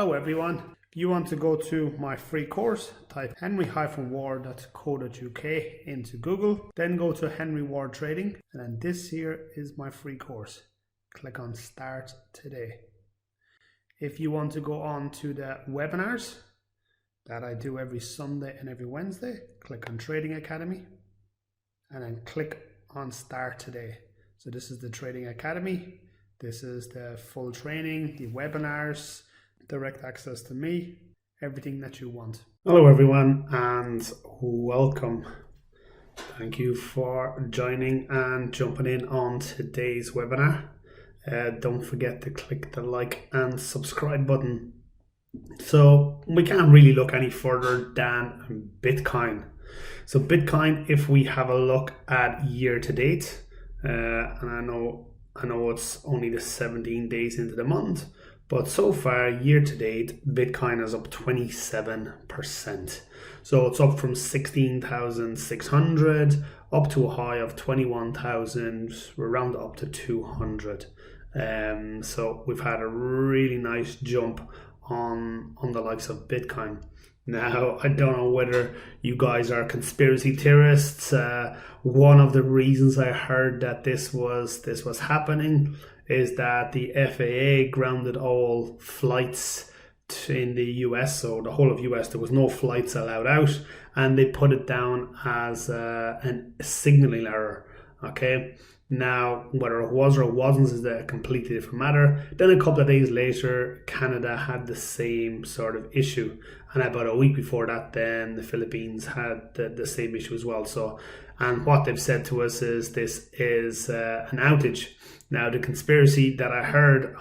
Hello everyone. If you want to go to my free course, type henry-ward.co.uk into Google, then go to Henry Ward Trading, and then this here is my free course. Click on Start Today. If you want to go on to the webinars that I do every Sunday and every Wednesday, click on Trading Academy and then click on Start Today. So this is the Trading Academy. This is the full training, the webinars, direct access to me, everything that you want. Hello everyone and welcome. Thank you for joining and jumping in on today's webinar. Don't forget to click the like and subscribe button. So we can't really look any further than Bitcoin. So Bitcoin, if we have a look at year to date, and I know it's only the 17 days into the month, but so far year to date, Bitcoin is up 27%. So it's up from 16,600 up to a high of 21,000, around up to 200. So we've had a really nice jump on the likes of Bitcoin. Now, I don't know whether you guys are conspiracy theorists. One of the reasons I heard that this was happening is that the FAA grounded all flights in the US, so the whole of US, there was no flights allowed out, and they put it down as a signaling error. Okay. Now, whether it was or it wasn't is a completely different matter. Then a couple of days later, Canada had the same sort of issue. And about a week before that, then the Philippines had the same issue as well. So, and what they've said to us is this is an outage. Now, the conspiracy that I heard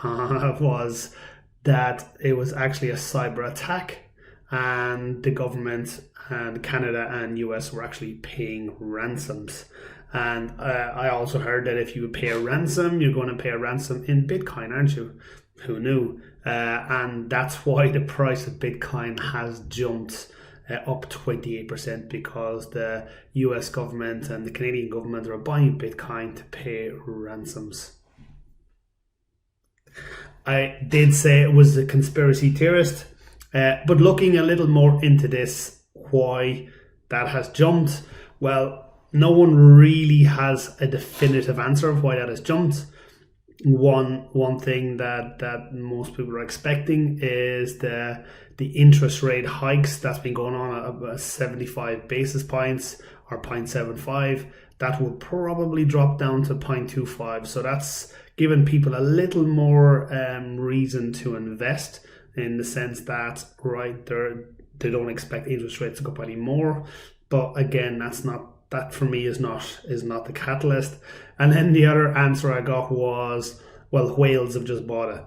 was that it was actually a cyber attack, and the government and Canada and US were actually paying ransoms. And I also heard that if you pay a ransom, you're going to pay a ransom in Bitcoin, aren't you? Who knew? And that's why the price of Bitcoin has jumped up 28%, because the US government and the Canadian government are buying Bitcoin to pay ransoms. I did say it was a conspiracy theorist, but looking a little more into this, why that has jumped, well, no one really has a definitive answer of why that has jumped. One thing that most people are expecting is the interest rate hikes that's been going on at 75 basis points or 0.75. That will probably drop down to 0.25. So that's given people a little more reason to invest, in the sense that, right, they don't expect interest rates to go up anymore. But again, that for me is not the catalyst. And then the other answer I got was, well, whales have just bought it.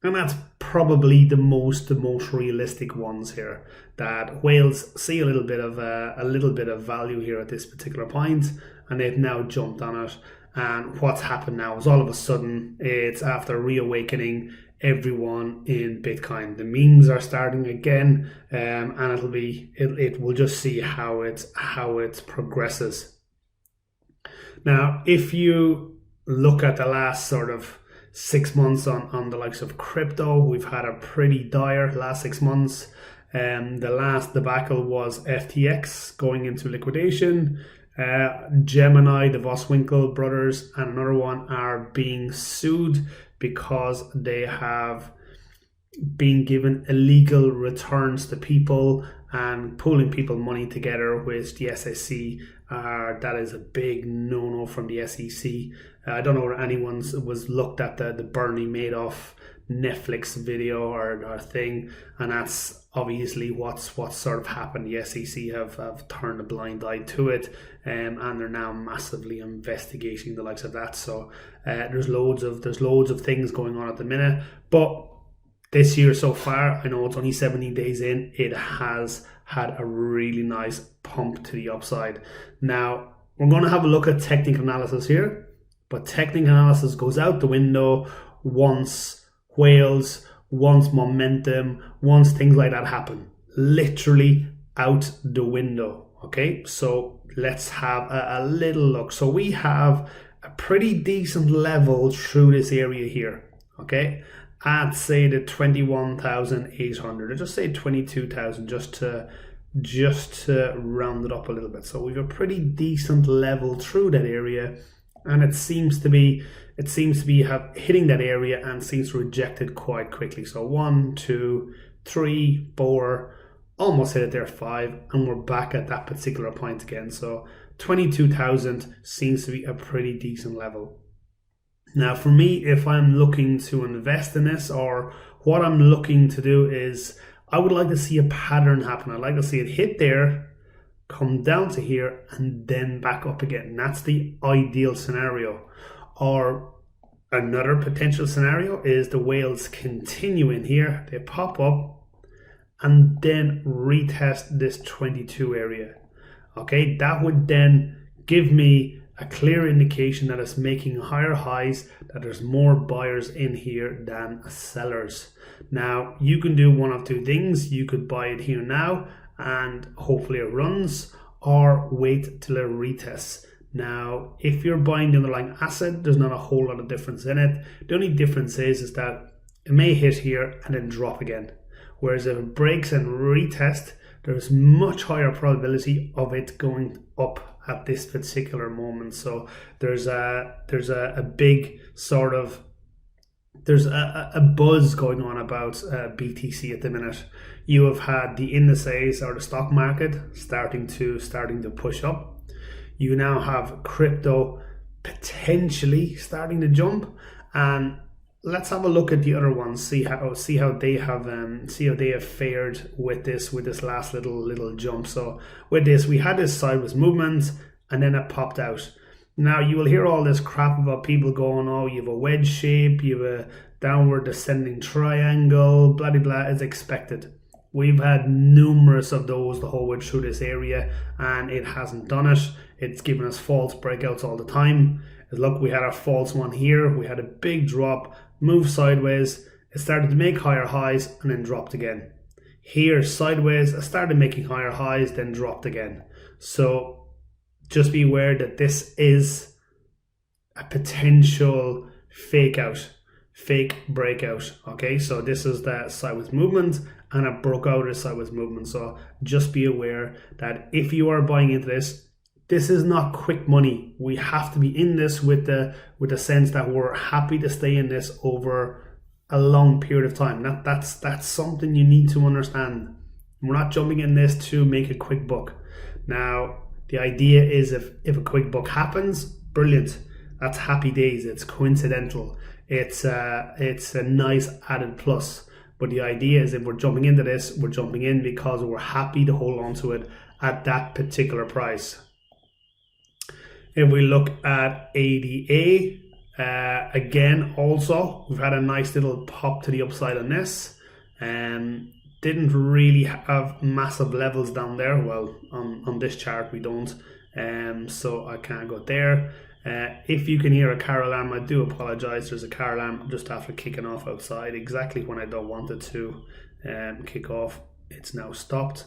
And that's probably the most realistic ones here, that whales see a little bit of value here at this particular point, and they've now jumped on it. And what's happened now is all of a sudden, it's after reawakening everyone in Bitcoin. The memes are starting again, and it will just see how it progresses. Now, if you look at the last sort of 6 months on the likes of crypto, we've had a pretty dire last 6 months. The last debacle was FTX going into liquidation. Gemini, the Voswinkle brothers, and another one are being sued because they have been given illegal returns to people and pooling people money together, which the SEC that is a big no-no from the SEC. I don't know whether anyone was looked at the Bernie Madoff Netflix video or thing, and that's obviously what's sort of happened. The SEC have turned a blind eye to it, and they're now massively investigating the likes of that. So there's loads of things going on at the minute, but this year so far, I know it's only 17 days in, it has had a really nice pump to the upside. Now, we're going to have a look at technical analysis here, but technical analysis goes out the window once whales, once momentum, once things like that happen. Literally out the window. Okay, so let's have a little look. So we have a pretty decent level through this area here. Okay, at say the 21,800, or just say 22,000, just to round it up a little bit. So we've a pretty decent level through that area, and it seems to be hitting that area and seems to reject it quite quickly. So 1, 2, 3, 4, almost hit it there, 5, and we're back at that particular point again. So 22,000 seems to be a pretty decent level. Now for me, if I'm looking to invest in this, or what I'm looking to do, is I would like to see a pattern happen. I'd like to see it hit there, come down to here, and then back up again. That's the ideal scenario. Or another potential scenario is the whales continue in here, they pop up, and then retest this 22 area. Okay, that would then give me a clear indication that it's making higher highs, that there's more buyers in here than sellers. Now, you can do one of two things. You could buy it here now and hopefully it runs, or wait till it retests. Now, if you're buying the underlying asset, there's not a whole lot of difference in it. The only difference is that it may hit here and then drop again. Whereas if it breaks and retest, there's much higher probability of it going up at this particular moment. So there's a big sort of, there's a buzz going on about BTC at the minute. You have had the indices or the stock market starting to push up. You now have crypto potentially starting to jump, and let's have a look at the other ones. See how they have fared with this last little jump. So with this, we had this sideways movement, and then it popped out. Now you will hear all this crap about people going, oh, you have a wedge shape, you have a downward descending triangle, blah blah blah, as expected. We've had numerous of those the whole way through this area, and it hasn't done it. It's given us false breakouts all the time. Look, we had a false one here. We had a big drop, moved sideways. It started to make higher highs and then dropped again. Here, sideways, it started making higher highs, then dropped again. So just be aware that this is a potential fake breakout. Okay, so this is the sideways movement, and it broke out of sideways movement. So just be aware that if you are buying into this, this is not quick money. We have to be in this with the sense that we're happy to stay in this over a long period of time. That's something you need to understand. We're not jumping in this to make a quick buck. Now, the idea is if a quick buck happens, brilliant. That's happy days. It's coincidental. It's a nice added plus. But the idea is if we're jumping into this, we're jumping in because we're happy to hold on to it at that particular price. If we look at ADA, again, also, we've had a nice little pop to the upside on this. Didn't really have massive levels down there. Well, on this chart, we don't. So I can't go there. If you can hear a car alarm, I do apologize. There's a car alarm just after kicking off outside, exactly when I don't want it to kick off. It's now stopped.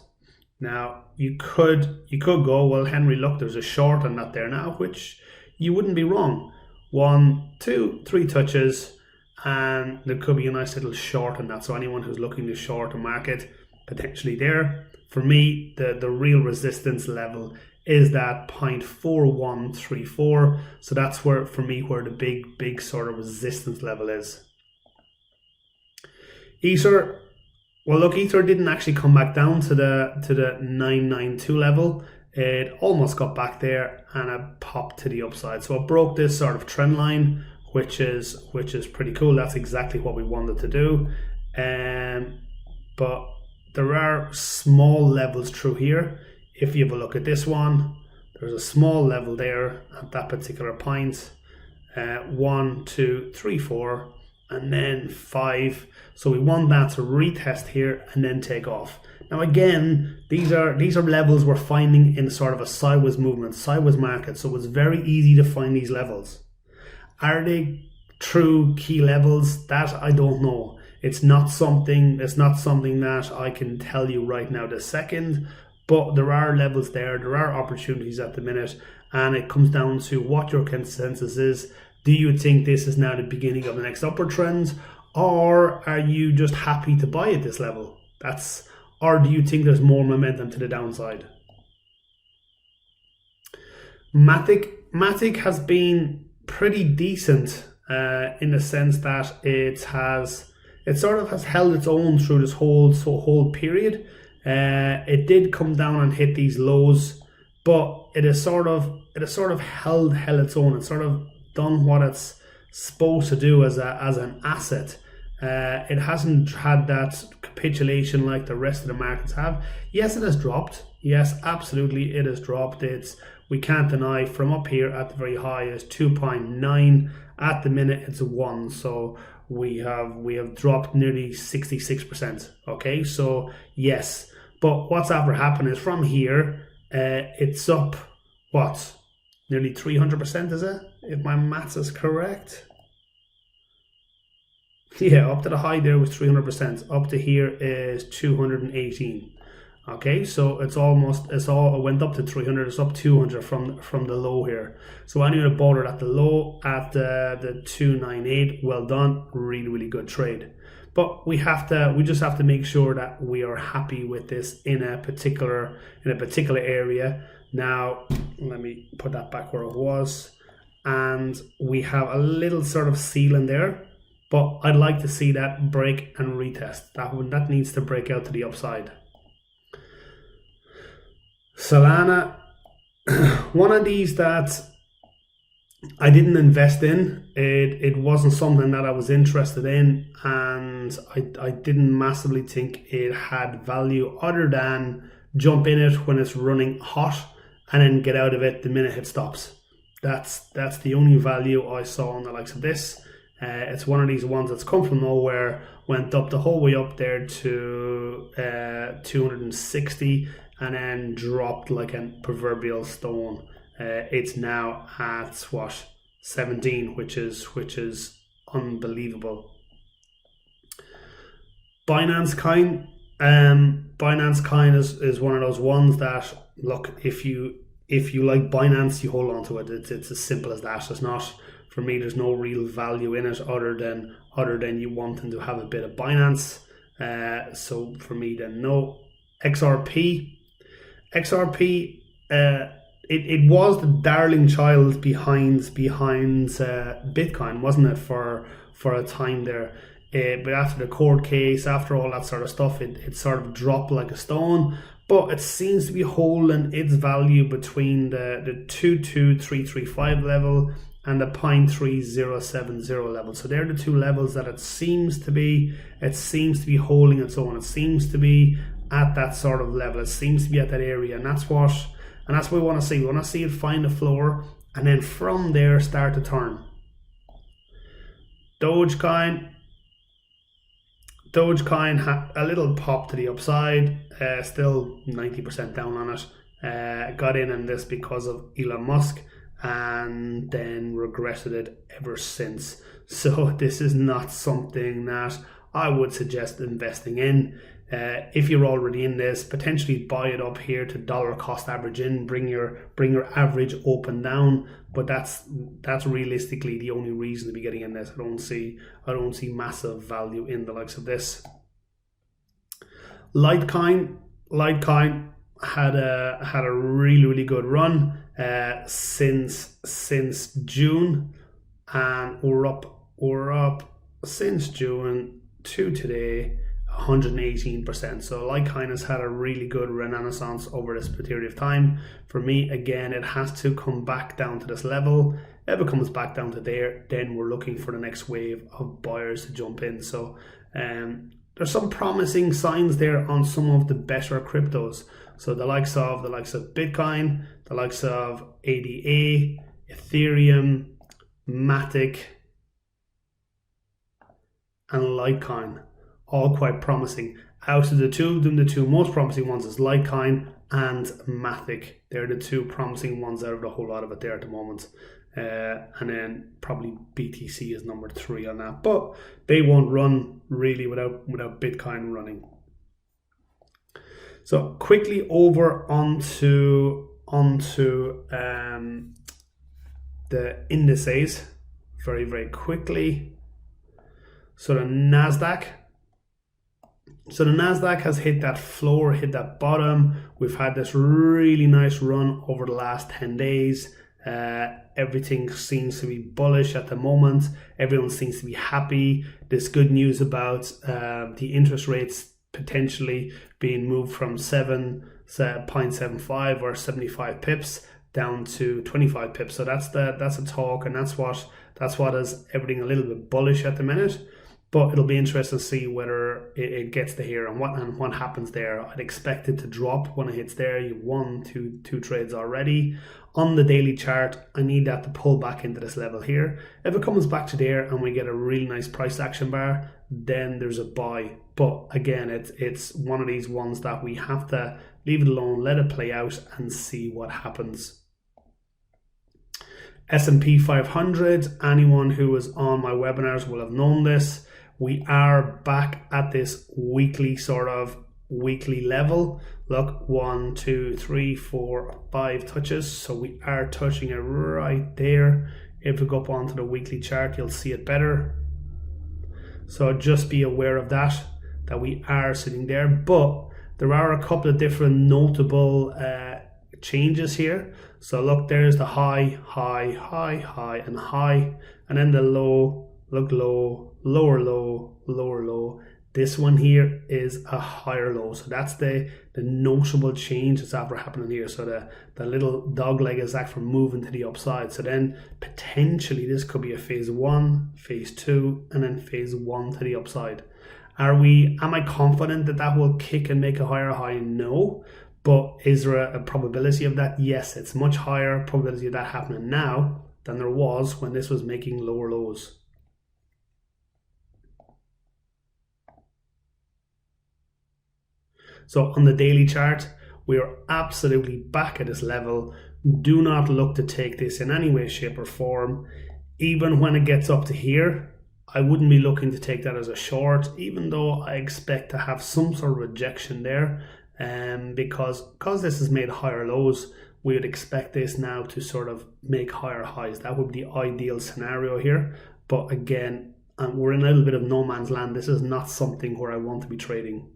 Now you could go, well, Henry, look, there's a short on that there now, which you wouldn't be wrong. 1, 2, 3 touches, and there could be a nice little short on that. So anyone who's looking to short a market, potentially there. For me, the real resistance level is that 0.4134. So that's where, for me, where the big sort of resistance level is. Ether. Well, look, Ether didn't actually come back down to the 992 level. It almost got back there and it popped to the upside. So it broke this sort of trend line, which is pretty cool. That's exactly what we wanted to do. But there are small levels through here. If you have a look at this one, there's a small level there at that particular point. 1, 2, 3, 4. And then 5. So we want that to retest here and then take off. Now again, these are levels we're finding in sort of a sideways movement, sideways market. So it's very easy to find these levels. Are they true key levels? That I don't know. It's not something that I can tell you right now this second. But there are levels there. There are opportunities at the minute, and it comes down to what your consensus is. Do you think this is now the beginning of the next upward trend, or are you just happy to buy at this level? Or do you think there's more momentum to the downside? Matic has been pretty decent in the sense that it sort of has held its own through this whole period. It did come down and hit these lows, but it has sort of held its own. It's sort of done what it's supposed to do as an asset. It hasn't had that capitulation like the rest of the markets have. Yes, it has dropped. Yes, absolutely, it has dropped. We can't deny from up here at the very high is 2.9. At the minute, it's 1. So we have dropped nearly 66%. Okay, so yes, but what's ever happened is from here, it's up what, nearly 300%, is it? If my maths is correct. Yeah, up to the high there was 300%. Up to here is 218. Okay, so it went up to 300. It's up 200 from the low here. So anyone who bought it at the low at the 298, well done, really good trade. But we just have to make sure that we are happy with this in a particular area. Now let me put that back where it was, and we have a little sort of ceiling there. But I'd like to see that break and retest. That needs to break out to the upside. Solana, one of these that I didn't invest in. It wasn't something that I was interested in, and I didn't massively think it had value other than jump in it when it's running hot and then get out of it the minute it stops. That's the only value I saw on the likes of this. It's one of these ones that's come from nowhere, went up the whole way up there to 260 and then dropped like a proverbial stone. It's now at what, 17, which is unbelievable. Binance Coin is one of those ones that, look, if you like Binance, you hold on to it. It's as simple as that. It's not, for me, there's no real value in it other than you wanting to have a bit of Binance. So for me, then no. XRP, it was the darling child behind Bitcoin, wasn't it, for a time there? But after the court case, after all that sort of stuff, it sort of dropped like a stone. But it seems to be holding its value between the 22335 level and the 0.3070 level. So they're the two levels that it seems to be holding its own. It seems to be at that sort of level. It seems to be at that area, and that's what we want to see. We want to see it find the floor, and then from there start to turn. Dogecoin had a little pop to the upside, still 90% down on it. Got in this because of Elon Musk, and then regretted it ever since. So this is not something that I would suggest investing in. If you're already in this, potentially buy it up here to dollar cost average in, bring your average open down. But that's realistically the only reason to be getting in this. I don't see massive value in the likes of this. Litecoin had a really good run since June, and we're up since June to today 118%. So Litecoin has had a really good renaissance over this period of time. For me, again, it has to come back down to this level. If it comes back down to there, then we're looking for the next wave of buyers to jump in. So there's some promising signs there on some of the better cryptos. So the likes of Bitcoin, the likes of ADA, Ethereum, Matic, and Litecoin, all quite promising. Out of the two most promising ones is Litecoin and Matic. They're the two promising ones out of the whole lot of it there at the moment. And then probably BTC is number 3 on that. But they won't run really without Bitcoin running. So quickly over onto the indices very quickly. So the Nasdaq. So the Nasdaq has hit that floor, hit that bottom. We've had this really nice run over the last 10 days. Everything seems to be bullish at the moment. Everyone seems to be happy. There's good news about the interest rates potentially being moved from 7.75 or 75 pips down to 25 pips. So that's a talk, and that's what is everything a little bit bullish at the minute. But it'll be interesting to see whether it gets to here and what happens there. I'd expect it to drop when it hits there. You've won two trades already. On the daily chart, I need that to pull back into this level here. If it comes back to there and we get a really nice price action bar, then there's a buy. But again, it's one of these ones that we have to leave it alone, let it play out and see what happens. S&P 500, anyone who was on my webinars will have known this. We are back at this weekly level. Look, 1, 2, 3, 4, 5 touches. So we are touching it right there. If we go up onto the weekly chart, you'll see it better. So just be aware of that we are sitting there. But there are a couple of different notable changes here. So look, there's the high, and high, and then the low. Look, low, lower low, lower low. This one here is a higher low. So that's the noticeable change that's after happening here. So the little dog leg is actually moving to the upside. So then potentially this could be a phase 1, phase 2, and then phase 1 to the upside. Am I confident that will kick and make a higher high? No. But is there a probability of that? Yes, it's much higher probability of that happening now than there was when this was making lower lows. So on the daily chart, we are absolutely back at this level. Do not look to take this in any way, shape or form. Even when it gets up to here, I wouldn't be looking to take that as a short, even though I expect to have some sort of rejection there. Because this has made higher lows, we would expect this now to sort of make higher highs. That would be the ideal scenario here. But again, we're in a little bit of no man's land. This is not something where I want to be trading.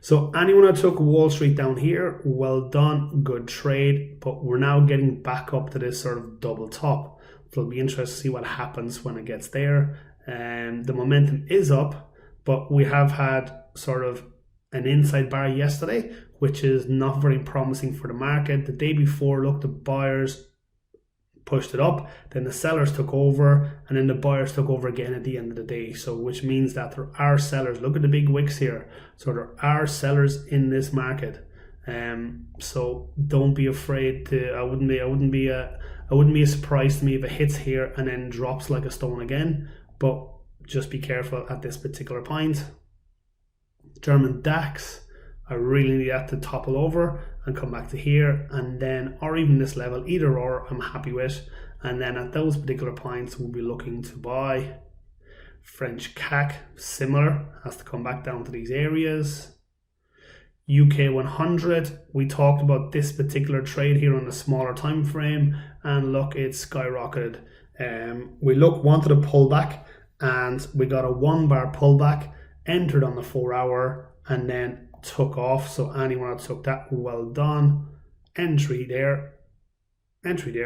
So anyone who took Wall Street down here, well done, good trade, but we're now getting back up to this sort of double top. So it'll be interesting to see what happens when it gets there. The momentum is up, but we have had sort of an inside bar yesterday, which is not very promising for the market. The day before, look, the buyers pushed it up, then the sellers took over, and then the buyers took over again at the end of the day. So which means that there are sellers. Look at the big wicks here. So there are sellers in this market. So don't be afraid to. I wouldn't be a surprise to me if it hits here and then drops like a stone again. But just be careful at this particular point. German DAX, I really need that to topple over and come back to here, and then, or even this level, either or I'm happy with. And then at those particular points, we'll be looking to buy. French CAC, similar, has to come back down to these areas. UK 100, we talked about this particular trade here on a smaller time frame, and look, it's skyrocketed. We wanted to pull back, and we got a 1 bar pullback, entered on the 4 hour, and then took off. So anyone that took that, well done. Entry there,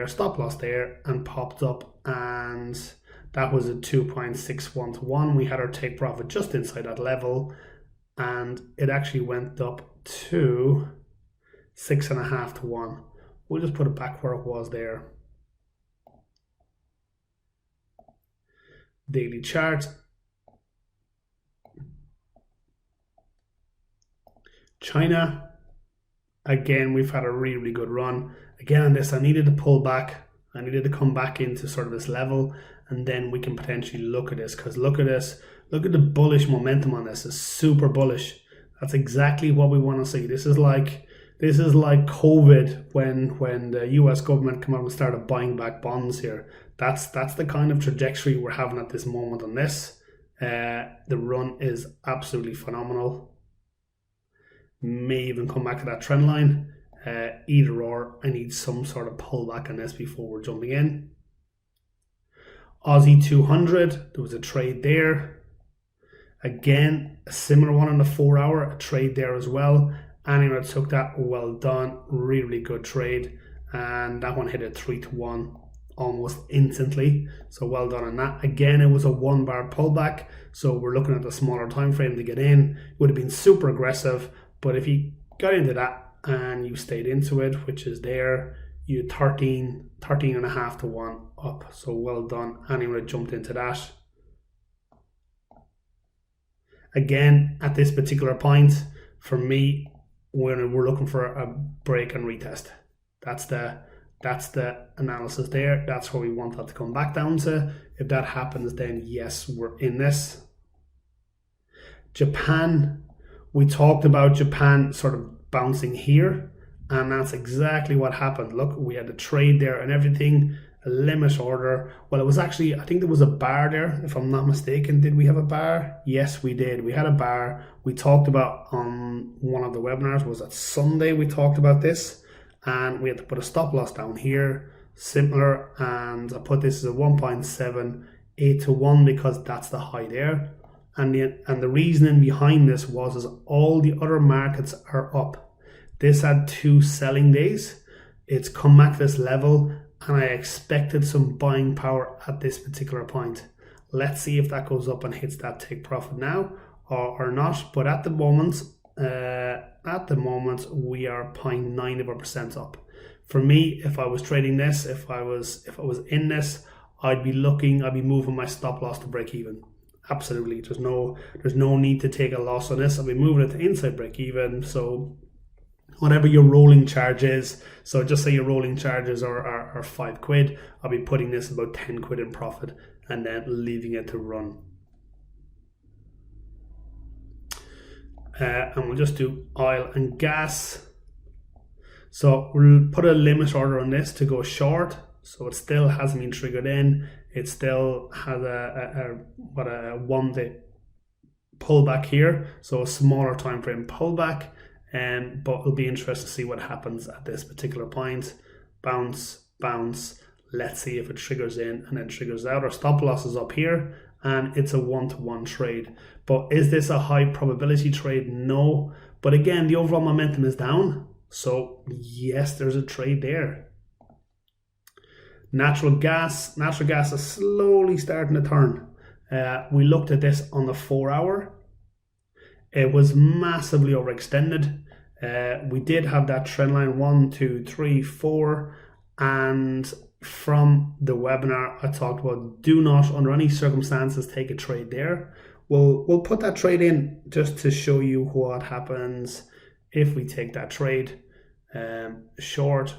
stop loss there, and popped up, and that was a 2.61 to 1. We had our take profit just inside that level, and it actually went up to 6.5 to 1. We'll just put it back where it was there. Daily chart. China, again, we've had a really, really good run. Again, on this, I needed to pull back. I needed to come back into sort of this level, and then we can potentially look at this, because look at this. Look at the bullish momentum on this. It's super bullish. That's exactly what we want to see. This is like COVID when the US government came out and started buying back bonds here. That's the kind of trajectory we're having at this moment on this. The run is absolutely phenomenal. May even come back to that trend line. Either or, I need some sort of pullback on this before we're jumping in. Aussie 200, there was a trade there. Again, a similar one on the 4 hour, a trade there as well. Anyone that took that, well done, really good trade. And that one hit a 3-to-1 almost instantly. So well done on that. Again, it was a 1 bar pullback. So we're looking at the smaller time frame to get in. It would have been super aggressive, but if you got into that and you stayed into it, which is there, you had 13.5 to 1 up. So well done. Anyone that jumped into that. Again, at this particular point, for me, when we're looking for a break and retest, that's the analysis there. That's where we want that to come back down to. If that happens, then yes, we're in this. Japan, we talked about Japan sort of bouncing here, and that's exactly what happened. Look, we had a trade there and everything, a limit order. Well, it was actually, I think there was a bar there, if I'm not mistaken. Did we have a bar? Yes, we did. We had a bar. We talked about on one of the webinars, was it Sunday, we talked about this, and we had to put a stop loss down here, similar, and I put this as a 1.78 to 1 because that's the high there. And the reasoning behind this was all the other markets are up. This had 2 selling days. It's come back to this level, and I expected some buying power at this particular point. Let's see if that goes up and hits that take profit now or not. But at the moment, we are 0.9% up. For me, if I was trading this, if I was in this, I'd be moving my stop loss to break even. Absolutely, there's no need to take a loss on this. I'll be moving it to inside break even. So whatever your rolling charge is, so just say your rolling charges are £5, I'll be putting this about 10 quid in profit and then leaving it to run. And we'll just do oil and gas. So we'll put a limit order on this to go short. So it still hasn't been triggered in. It still has a 1 day pullback here. So a smaller time frame pullback. But it'll be interesting to see what happens at this particular point. Bounce, bounce. Let's see if it triggers in and then triggers out. Our stop loss is up here, and it's a 1-to-1 trade. But is this a high probability trade? No. But again, the overall momentum is down. So yes, there's a trade there. Natural gas is slowly starting to turn. We looked at this on the 4 hour. It was massively overextended. We did have that trend line 1, 2, 3, 4, and from the webinar I talked about do not under any circumstances take a trade there. We'll put that trade in just to show you what happens if we take that trade short.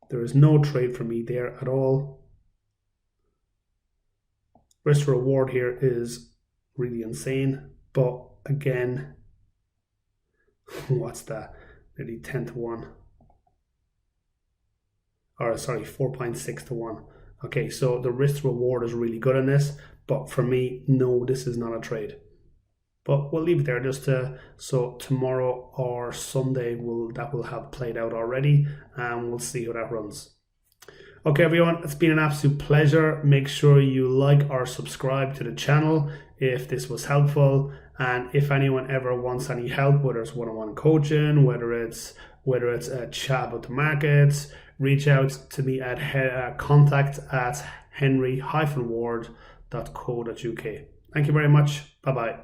There is no trade for me there at all. Risk reward here is really insane, but again, what's that? Nearly 10-to-1. Or sorry, 4.6-to-1. Okay, so the risk reward is really good on this, but for me, no, this is not a trade. But we'll leave it there just so tomorrow or Sunday that will have played out already, and we'll see how that runs. Okay, everyone, it's been an absolute pleasure. Make sure you like or subscribe to the channel if this was helpful. And if anyone ever wants any help, whether it's one-on-one coaching, whether it's a chat about the markets, reach out to me at contact@henry-ward.co.uk. Thank you very much. Bye-bye.